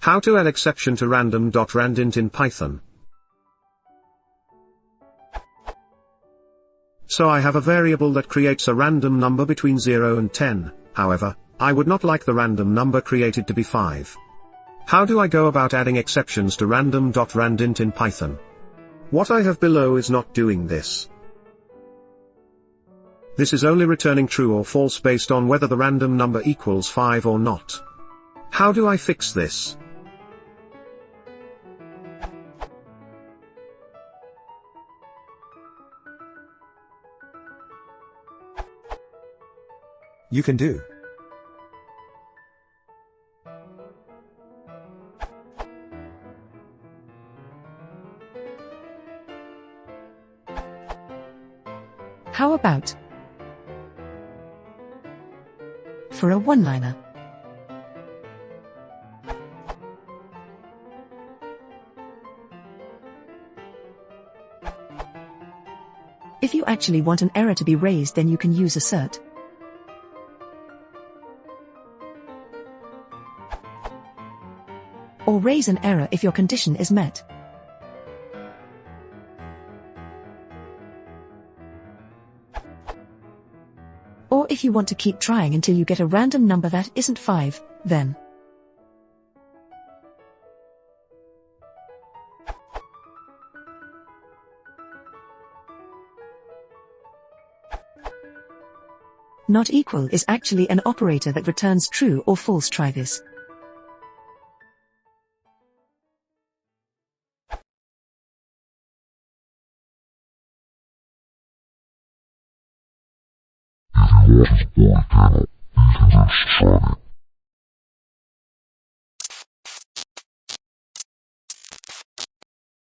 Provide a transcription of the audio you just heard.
How to add exception to Random.Randint in Python. So I have a variable that creates a random number between 0 and 10, however, I would not like the random number created to be 5. How do I go about adding exceptions to Random.Randint in Python? What I have below is not doing this. This is only returning true or false based on whether the random number equals 5 or not. How do I fix this? You can do. How about for a one-liner? If you actually want an error to be raised, then you can use assert. Or raise an error if your condition is met. Or if you want to keep trying until you get a random number that isn't 5, then not equal is actually an operator that returns true or false. Try this. If you want to support the channel, please consider subscribing.